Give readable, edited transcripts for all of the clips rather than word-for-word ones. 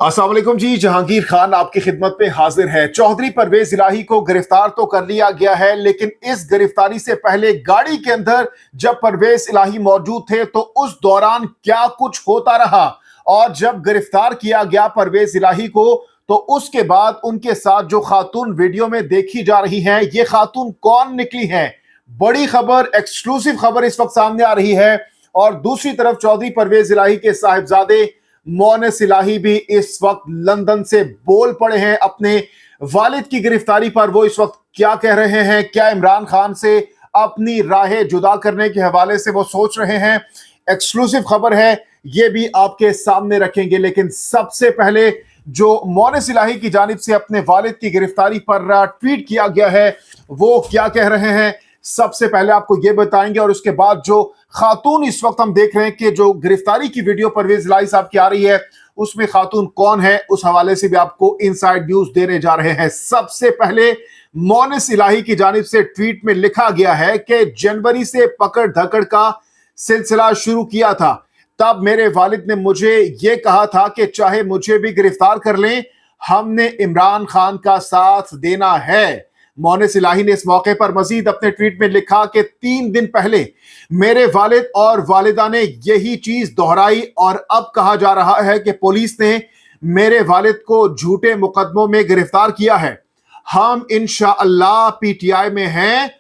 अस्सलाम वालेकुम जी। जहांगीर खान आपकी खिदमत पे हाजिर है। चौधरी परवेज इलाही को गिरफ्तार तो कर लिया गया है, लेकिन इस गिरफ्तारी से पहले गाड़ी के अंदर जब परवेज इलाही मौजूद थे तो उस दौरान क्या कुछ होता रहा, और जब गिरफ्तार किया गया परवेज इलाही को तो उसके बाद उनके साथ जो खातून वीडियो में देखी जा रही हैं, ये खातून कौन निकली हैं? बड़ी खबर, एक्सक्लूसिव खबर इस वक्त सामने आ रही है। और दूसरी तरफ चौधरी परवेज इलाही के साहिबजादे मोनिस इलाही भी इस वक्त लंदन से बोल पड़े हैं अपने वालिद की गिरफ्तारी पर। वो इस वक्त क्या कह रहे हैं, क्या इमरान खान से अपनी राहें जुदा करने के हवाले से वो सोच रहे हैं? एक्सक्लूसिव खबर है, ये भी आपके सामने रखेंगे। लेकिन सबसे पहले जो मोनिस इलाही की जानिब से अपने वालिद की गिरफ्तारी पर ट्वीट किया गया है, वो क्या कह रहे हैं, सबसे पहले आपको ये बताएंगे। और उसके बाद जो खातून इस वक्त हम देख रहे हैं कि जो गिरफ्तारी की वीडियो परवेज इलाही साहब की आ रही है, उसमें खातून कौन है, उस हवाले से भी आपको इनसाइड न्यूज देने जा रहे हैं। सबसे पहले मोनिस इलाही की जानिब से ट्वीट में लिखा गया है कि जनवरी से पकड़ धकड़ का सिलसिला शुरू किया था, तब मेरे वालिद ने मुझे यह कहा था कि चाहे मुझे भी गिरफ्तार कर लें, हमने इमरान खान का साथ देना है। मोनिस इलाही ने इस मौके पर मजीद अपने ट्वीट में लिखा कि 3 दिन पहले मेरे वालिद और वालिदा ने यही चीज दोहराई, और अब कहा जा रहा है कि पुलिस ने मेरे वालिद को झूठे मुकदमों में गिरफ्तार किया है। हम इंशाअल्लाह पीटीआई में हैं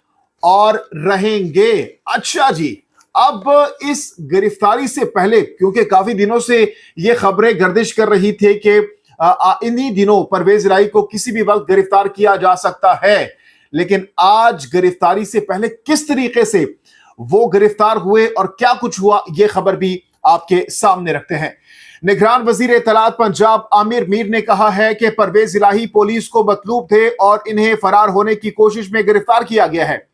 और रहेंगे। अच्छा जी, अब इस गिरफ्तारी से पहले, क्योंकि काफी दिनों से ये खबरें गर्दिश कर रही थी कि इन्हीं दिनों परवेज इलाही को किसी भी वक्त गिरफ्तार किया जा सकता है, लेकिन आज गिरफ्तारी से पहले किस तरीके से वो गिरफ्तार हुए और क्या कुछ हुआ, ये खबर भी आपके सामने रखते हैं। निगरान वजीर इत्तलात पंजाब आमिर मीर ने कहा है कि परवेज इलाही पुलिस को मतलूब थे और इन्हें फरार होने की कोशिश में गिरफ्तार किया गया है।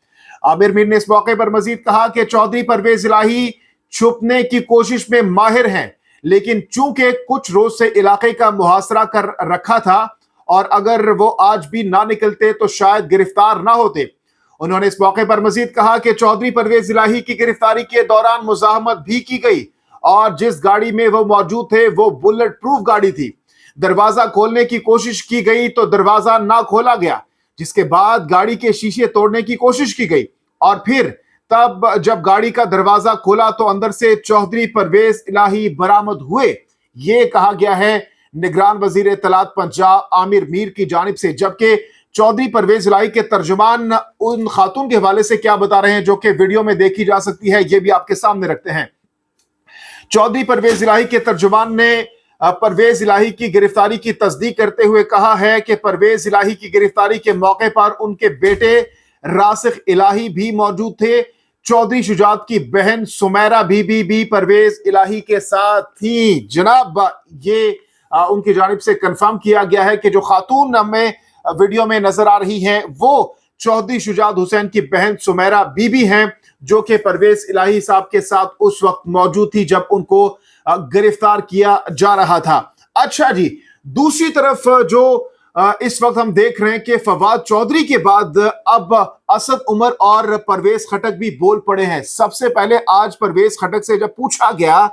आमिर मीर ने इस मौके पर मजीद कहा कि चौधरी परवेज इलाही छुपने की कोशिश में माहिर हैं, लेकिन चूंकि कुछ रोज से इलाके का मुहासरा कर रखा था और अगर वो आज भी ना निकलते तो शायद गिरफ्तार ना होते। उन्होंने इस मौके पर मजीद कहा कि चौधरी परवेज इलाही की गिरफ्तारी के दौरान मुजाहमत भी की गई और जिस गाड़ी में वो मौजूद थे वो बुलेट प्रूफ गाड़ी थी। दरवाजा खोलने की कोशिश की गई तो दरवाजा ना खोला गया, जिसके बाद गाड़ी के शीशे तोड़ने की कोशिश की गई और फिर तब जब गाड़ी का दरवाजा खोला तो अंदर से चौधरी परवेज इलाही बरामद हुए। ये कहा गया है निगरान वजीर इत्तलात पंजाब आमिर मीर की जानिब से। जबकि चौधरी परवेज इलाही के तर्जुमान उन खातून के हवाले से क्या बता रहे हैं, जो कि वीडियो में देखी जा सकती है, ये भी आपके सामने रखते हैं। चौधरी परवेज इलाही के तर्जुमान ने परवेज इलाही की गिरफ्तारी की तस्दीक करते हुए कहा है कि परवेज इलाही की गिरफ्तारी के मौके पर उनके बेटे रासिख इलाही भी मौजूद थे। चौधरी शुजात की बहन सुमेरा बीबी भी परवेज इलाही के साथ थी। जनाब, ये उनकी जानिब से कंफर्म किया गया है कि जो खातून हमें वीडियो में नजर आ रही हैं वो चौधरी शुजात हुसैन की बहन सुमेरा बीबी हैं, जो कि परवेज इलाही साहब के साथ उस वक्त मौजूद थी जब उनको गिरफ्तार किया जा रहा था। अच्छा जी, दूसरी तरफ जो इस वक्त हम देख रहे हैं कि फवाद चौधरी के बाद अब असद उमर और परवेज खटक भी बोल पड़े हैं। सबसे पहले आज परवेज खटक से जब पूछा गया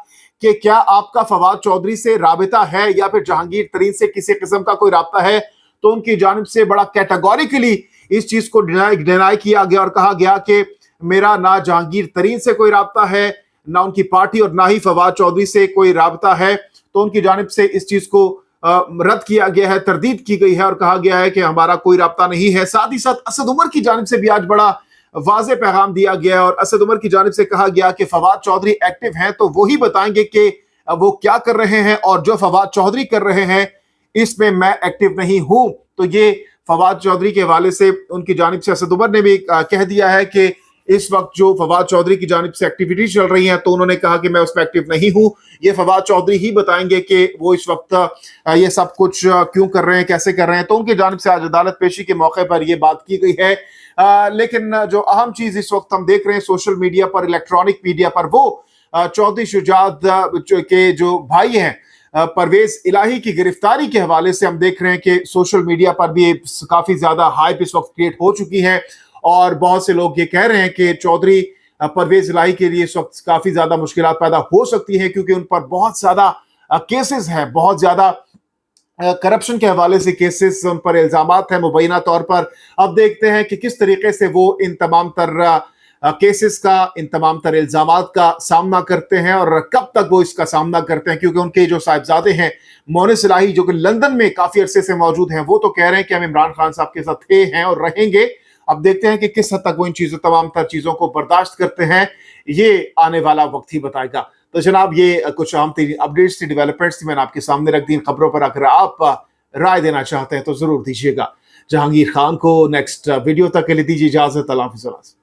कि क्या आपका फवाद चौधरी से राबिता है या फिर जहांगीर तरीन से किसी किस्म का कोई राब्ता है, तो उनकी जानिब से बड़ा कैटेगोरिकली इस चीज को डिनाई किया गया और कहा गया कि मेरा ना जहांगीर तरीन से कोई राब्ता है, ना उनकी पार्टी और ना ही फवाद चौधरी से कोई राब्ता है। तो उनकी जानिब से इस चीज को रद्द किया गया है, तरदीद की गई है और कहा गया है कि हमारा कोई राब्ता नहीं है। साथ ही साथ असद उमर की जानिब से भी आज बड़ा वाज़ेह पैगाम दिया गया है और असद उमर की जानिब से कहा गया कि फवाद चौधरी एक्टिव हैं तो वही बताएंगे कि वो क्या कर रहे हैं, और जो फवाद चौधरी कर रहे हैं इसमें मैं एक्टिव नहीं हूं। तो ये फवाद चौधरी के हवाले से उनकी जानिब से असद उमर ने भी कह दिया है कि इस वक्त जो फवाद चौधरी की जानिब से एक्टिविटी चल रही हैं, तो उन्होंने कहा कि मैं उसमें एक्टिव नहीं हूं, ये फवाद चौधरी ही बताएंगे कि वो इस वक्त ये सब कुछ क्यों कर रहे हैं, कैसे कर रहे हैं। तो उनकी जानिब से आज अदालत पेशी के मौके पर ये बात की गई है। लेकिन जो अहम चीज इस वक्त हम देख रहे हैं सोशल मीडिया पर, इलेक्ट्रॉनिक मीडिया पर, वो चौधरी शुजात के जो भाई हैं परवेज इलाही की गिरफ्तारी के हवाले से हम देख रहे हैं कि सोशल मीडिया पर भी काफी ज्यादा हाइप इस वक्त क्रिएट हो चुकी है और बहुत से लोग ये कह रहे हैं कि चौधरी परवेज इलाही के लिए इस वक्त काफी ज्यादा मुश्किलात पैदा हो सकती है, क्योंकि उन पर बहुत ज्यादा केसेस हैं, बहुत ज्यादा करप्शन के हवाले से केसेस उन पर इल्जामात हैं मुबैना तौर पर। अब देखते हैं कि किस तरीके से वो इन तमाम तर केसेस का, इन तमाम तर इल्जामात का सामना करते हैं और कब तक वो इसका सामना करते हैं, क्योंकि उनके जो साहिबजादे हैं मोनिस इलाही जो कि लंदन में काफी अरसे से मौजूद हैं, वो तो कह रहे हैं कि हम इमरान खान साहब के साथ थे, हैं और रहेंगे। अब देखते हैं कि किस हद तक वो इन चीजों, तमाम तर चीजों को बर्दाश्त करते हैं, ये आने वाला वक्त ही बताएगा। तो जनाब ये कुछ अहम अपडेट्स थी, डेवलपमेंट्स थी, मैंने आपके सामने रख दी। इन खबरों पर अगर आप राय देना चाहते हैं तो जरूर दीजिएगा। जहांगीर खान को नेक्स्ट वीडियो तक के लिए दीजिए इजाजत। अल्लाह हाफिज़।